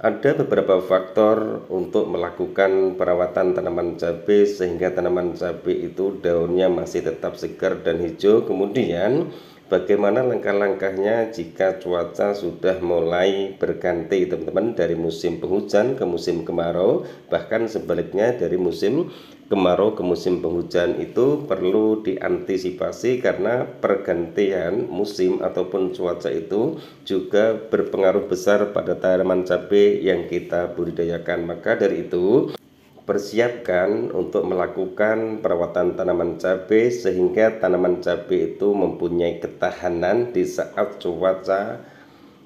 Ada beberapa faktor untuk melakukan perawatan tanaman cabai sehingga tanaman cabai itu daunnya masih tetap segar dan hijau. Kemudian bagaimana langkah-langkahnya jika cuaca sudah mulai berganti teman-teman, dari musim penghujan ke musim kemarau, bahkan sebaliknya dari musim kemarau ke musim penghujan. Itu perlu diantisipasi karena pergantian musim ataupun cuaca itu juga berpengaruh besar pada tanaman cabai yang kita budidayakan. Maka dari itu, persiapkan untuk melakukan perawatan tanaman cabai sehingga tanaman cabai itu mempunyai ketahanan di saat cuaca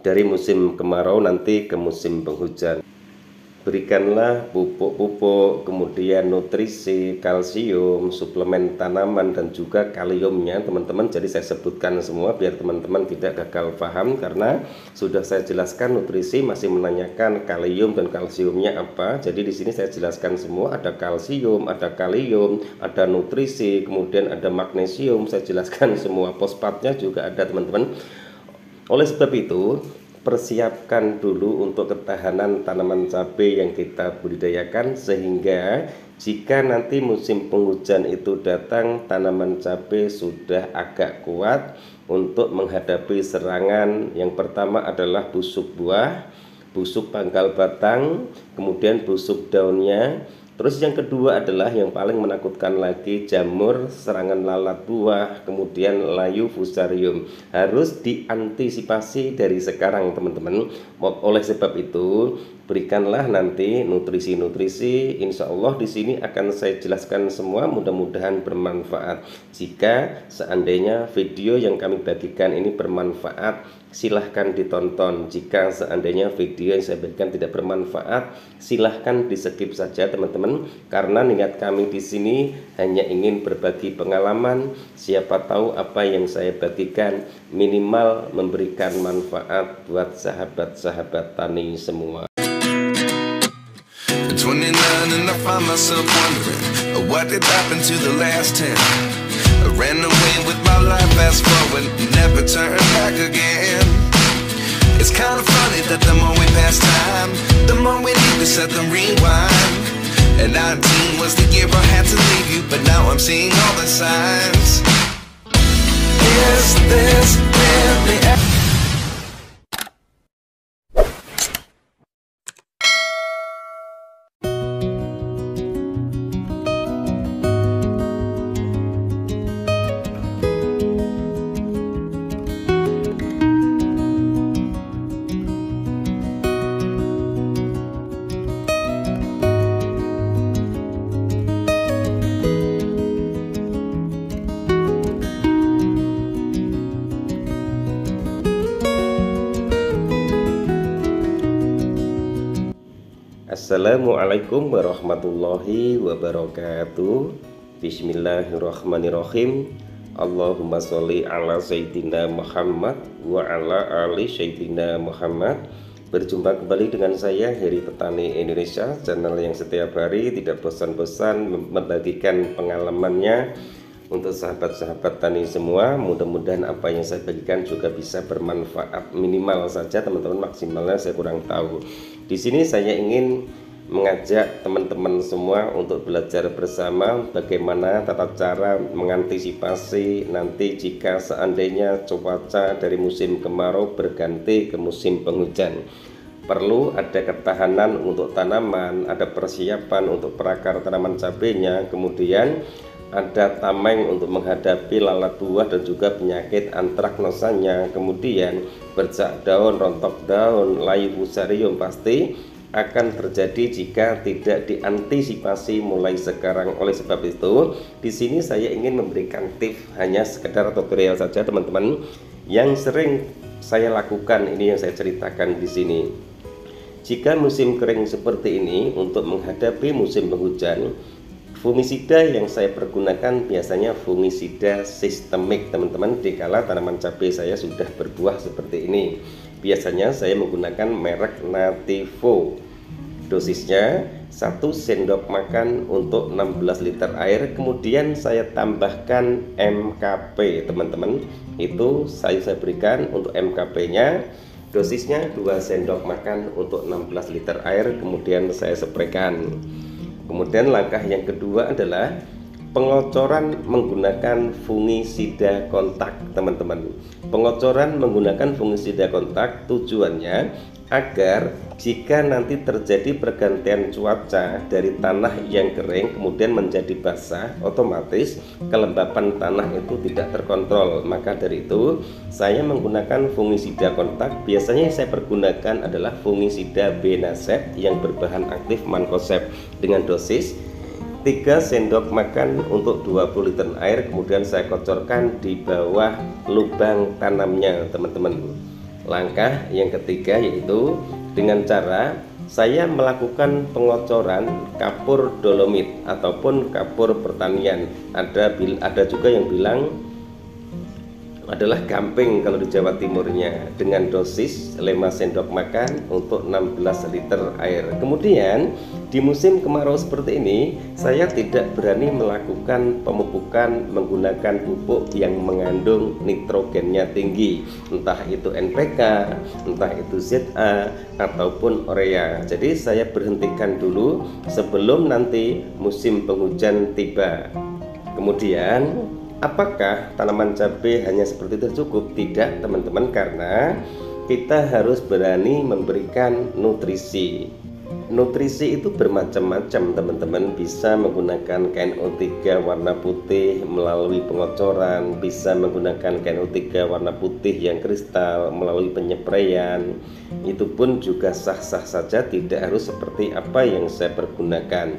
dari musim kemarau nanti ke musim penghujan. Berikanlah pupuk-pupuk, kemudian nutrisi, kalsium, suplemen tanaman, dan juga kaliumnya teman-teman. Jadi saya sebutkan semua biar teman-teman tidak gagal paham, karena sudah saya jelaskan nutrisi, masih menanyakan kalium dan kalsiumnya apa. Jadi di sini saya jelaskan semua, ada kalsium, ada kalium, ada nutrisi, kemudian ada magnesium, saya jelaskan semua. Fosfatnya juga ada teman-teman. Oleh sebab itu, persiapkan dulu untuk ketahanan tanaman cabai yang kita budidayakan, sehingga jika nanti musim penghujan itu datang, tanaman cabai sudah agak kuat untuk menghadapi serangan. Yang pertama adalah busuk buah, busuk pangkal batang, kemudian busuk daunnya. Terus yang kedua adalah yang paling menakutkan lagi, jamur, serangan lalat buah, kemudian layu fusarium. Harus diantisipasi dari sekarang teman-teman. Oleh sebab itu, berikanlah nanti nutrisi-nutrisi. Insya Allah di sini akan saya jelaskan semua, mudah-mudahan bermanfaat. Jika seandainya video yang kami bagikan ini bermanfaat, silahkan ditonton. Jika seandainya video yang saya berikan tidak bermanfaat, silahkan di skip saja teman-teman, karena niat kami di sini hanya ingin berbagi pengalaman. Siapa tahu apa yang saya bagikan minimal memberikan manfaat buat sahabat-sahabat tani semua. 29 and I find myself wondering what did happen to the last 10. I ran away with my life, fast forward, never turn back again. It's kind of funny that the more we pass time, the more we need to set them rewind. And 19 was the year I had to leave you, but now I'm seeing all the signs. Is this really Assalamualaikum warahmatullahi wabarakatuh. Bismillahirrahmanirrahim. Allahumma sholli ala Sayyidina Muhammad wa ala ali Sayyidina Muhammad. Berjumpa kembali dengan saya, Heri Petani Indonesia, channel yang setiap hari tidak bosan-bosan membagikan pengalamannya untuk sahabat-sahabat tani semua. Mudah-mudahan apa yang saya bagikan juga bisa bermanfaat, minimal saja teman-teman, maksimalnya saya kurang tahu. Di sini saya ingin mengajak teman-teman semua untuk belajar bersama bagaimana tata cara mengantisipasi nanti jika seandainya cuaca dari musim kemarau berganti ke musim penghujan. Perlu ada ketahanan untuk tanaman, ada persiapan untuk perakar tanaman cabainya, kemudian ada tameng untuk menghadapi lalat buah dan juga penyakit antraknosanya, kemudian bercak daun, rontok daun, layu fusarium pasti akan terjadi jika tidak diantisipasi mulai sekarang. Oleh sebab itu, di sini saya ingin memberikan tips, hanya sekedar tutorial saja teman-teman, yang sering saya lakukan, ini yang saya ceritakan di sini. Jika musim kering seperti ini, untuk menghadapi musim penghujan, fungisida yang saya pergunakan biasanya fungisida sistemik teman-teman, dikala tanaman cabai saya sudah berbuah seperti ini. Biasanya saya menggunakan merek Nativo. Dosisnya 1 sendok makan untuk 16 liter air. Kemudian saya tambahkan MKP teman-teman. Itu saya berikan untuk MKP nya Dosisnya 2 sendok makan untuk 16 liter air, kemudian saya spraykan. Kemudian langkah yang kedua adalah pengocoran menggunakan fungisida kontak, teman-teman. Pengocoran menggunakan fungisida kontak tujuannya agar jika nanti terjadi pergantian cuaca dari tanah yang kering kemudian menjadi basah, otomatis kelembapan tanah itu tidak terkontrol. Maka dari itu saya menggunakan fungisida kontak. Biasanya yang saya pergunakan adalah fungisida Benacep yang berbahan aktif mancozeb dengan dosis 3 sendok makan untuk 20 liter air, kemudian saya kocorkan di bawah lubang tanamnya, teman-teman. Langkah yang ketiga yaitu dengan cara saya melakukan pengocoran kapur dolomit ataupun kapur pertanian. Ada juga yang bilang adalah gamping kalau di Jawa Timurnya, dengan dosis 5 sendok makan untuk 16 liter air. Kemudian di musim kemarau seperti ini saya tidak berani melakukan pemupukan menggunakan pupuk yang mengandung nitrogennya tinggi, entah itu NPK, entah itu ZA ataupun urea. Jadi saya berhentikan dulu sebelum nanti musim penghujan tiba. Kemudian apakah tanaman cabai hanya seperti itu cukup? Tidak, teman-teman, karena kita harus berani memberikan nutrisi. Nutrisi itu bermacam-macam, teman-teman. Bisa menggunakan KNO3 warna putih melalui pengocoran, bisa menggunakan KNO3 warna putih yang kristal melalui penyepraian. Itu pun juga sah-sah saja, tidak harus seperti apa yang saya pergunakan.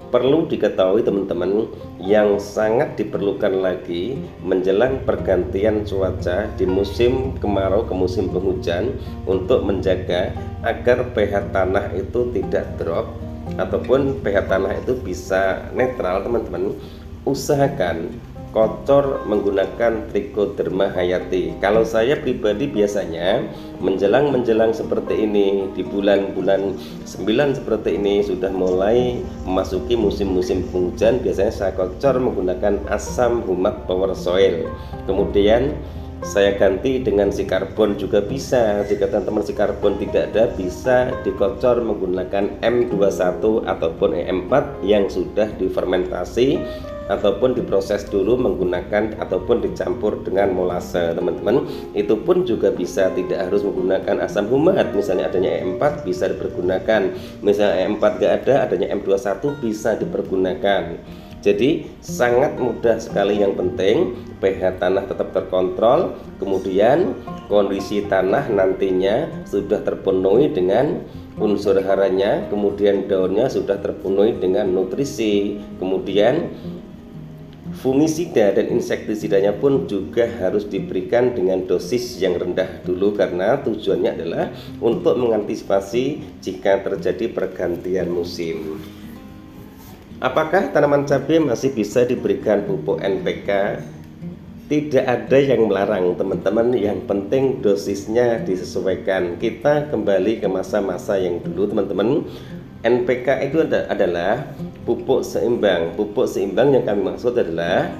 Perlu diketahui, teman-teman, yang sangat diperlukan lagi menjelang pergantian cuaca di musim kemarau ke musim penghujan untuk menjaga agar pH tanah itu tidak drop ataupun pH tanah itu bisa netral, teman-teman. Usahakan kocor menggunakan Trichoderma hayati. Kalau saya pribadi biasanya menjelang seperti ini, di bulan-bulan 9 seperti ini sudah mulai memasuki musim-musim penghujan, biasanya saya kocor menggunakan asam humat power soil. Kemudian saya ganti dengan si karbon juga bisa. Jika teman-teman si karbon tidak ada, bisa dikocor menggunakan M21 ataupun E4 yang sudah difermentasi ataupun diproses dulu menggunakan ataupun dicampur dengan molase, teman-teman. Itu pun juga bisa, tidak harus menggunakan asam humat. Misalnya adanya E4 bisa dipergunakan, misalnya E4 gak ada, adanya M21 bisa dipergunakan. Jadi sangat mudah sekali, yang penting pH tanah tetap terkontrol, kemudian kondisi tanah nantinya sudah terpenuhi dengan unsur haranya, kemudian daunnya sudah terpenuhi dengan nutrisi, kemudian fungisida dan insektisidanya pun juga harus diberikan dengan dosis yang rendah dulu, karena tujuannya adalah untuk mengantisipasi jika terjadi pergantian musim. Apakah tanaman cabai masih bisa diberikan pupuk NPK? Tidak ada yang melarang, teman-teman. Yang penting dosisnya disesuaikan. Kita kembali ke masa-masa yang dulu, teman-teman. NPK itu adalah pupuk seimbang. Pupuk seimbang yang kami maksud adalah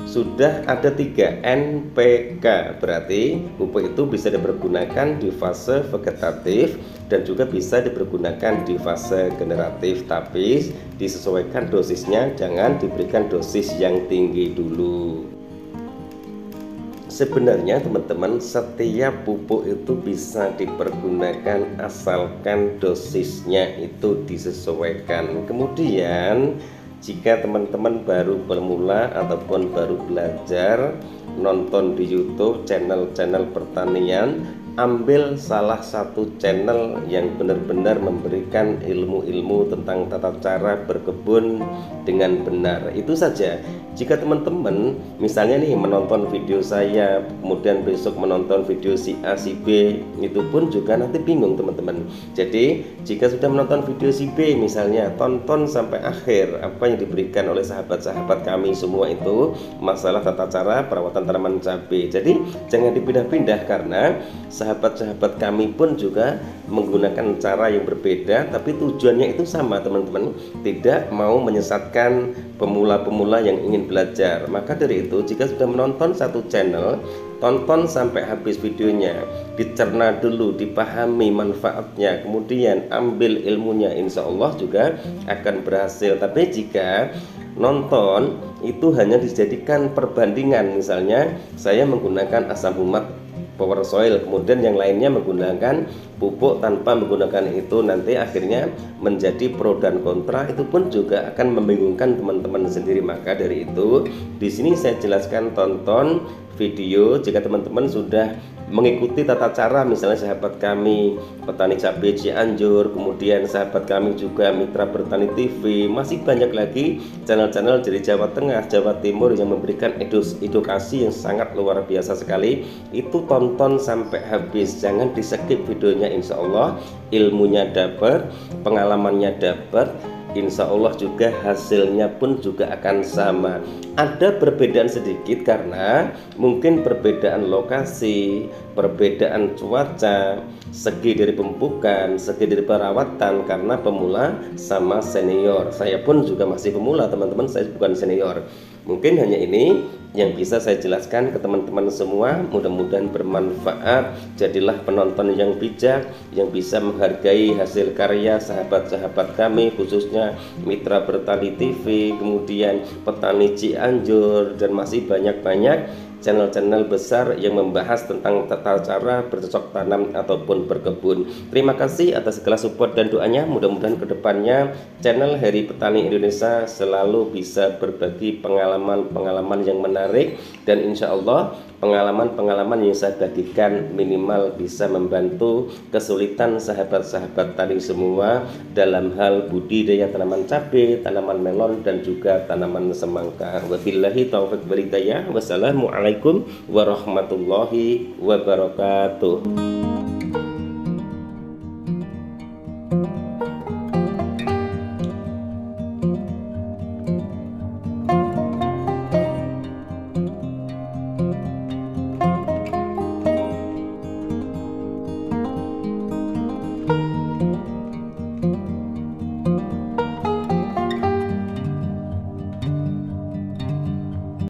sudah ada 3 NPK, berarti pupuk itu bisa dipergunakan di fase vegetatif dan juga bisa dipergunakan di fase generatif, tapi disesuaikan dosisnya, jangan diberikan dosis yang tinggi dulu. Sebenarnya, teman-teman, setiap pupuk itu bisa dipergunakan asalkan dosisnya itu disesuaikan. Kemudian jika teman-teman baru bermula ataupun baru belajar nonton di YouTube channel-channel pertanian, ambil salah satu channel yang benar-benar memberikan ilmu-ilmu tentang tata cara berkebun dengan benar. Itu saja. Jika teman-teman misalnya nih menonton video saya, kemudian besok menonton video si A, si B, itu pun juga nanti bingung, teman-teman. Jadi jika sudah menonton video si B misalnya, tonton sampai akhir apa yang diberikan oleh sahabat-sahabat kami semua itu masalah tata cara perawatan tanaman cabai. Jadi jangan dipindah-pindah, karena sahabat-sahabat kami pun juga menggunakan cara yang berbeda, tapi tujuannya itu sama teman-teman, tidak mau menyesatkan pemula-pemula yang ingin belajar. Maka dari itu, jika sudah menonton satu channel, tonton sampai habis videonya, dicerna dulu, dipahami manfaatnya, kemudian ambil ilmunya, insya Allah juga akan berhasil. Tapi jika nonton itu hanya dijadikan perbandingan, misalnya saya menggunakan asam humat power soil, kemudian yang lainnya menggunakan pupuk tanpa menggunakan itu, nanti akhirnya menjadi pro dan kontra, itu pun juga akan membingungkan teman-teman sendiri. Maka dari itu di sini saya jelaskan, tonton video. Jika teman-teman sudah mengikuti tata cara, misalnya sahabat kami Petani Cabai Cianjur, kemudian sahabat kami juga Mitra Bertani TV, masih banyak lagi channel-channel dari Jawa Tengah, Jawa Timur yang memberikan edukasi yang sangat luar biasa sekali. Itu tonton sampai habis, jangan di skip videonya, insya Allah ilmunya dapat, pengalamannya dapat, insya Allah juga hasilnya pun juga akan sama. Ada perbedaan sedikit karena mungkin perbedaan lokasi, perbedaan cuaca, segi dari pemupukan, segi dari perawatan, karena pemula sama senior. Saya pun juga masih pemula teman-teman, saya bukan senior. Mungkin hanya ini yang bisa saya jelaskan ke teman-teman semua. Mudah-mudahan bermanfaat. Jadilah penonton yang bijak, yang bisa menghargai hasil karya sahabat-sahabat kami, khususnya Mitra Bertani TV, kemudian Petani Cianjur, dan masih banyak-banyak channel-channel besar yang membahas tentang tata cara bercocok tanam ataupun berkebun. Terima kasih atas segala support dan doanya. Mudah-mudahan kedepannya channel Heri Petani Indonesia selalu bisa berbagi pengalaman-pengalaman yang menarik, dan insya Allah pengalaman-pengalaman yang saya bagikan minimal bisa membantu kesulitan sahabat-sahabat tani semua dalam hal budidaya tanaman cabai, tanaman melon, dan juga tanaman semangka. Wabillahi taufiq wal hidayah. Wassalamualaikum warahmatullahi wabarakatuh.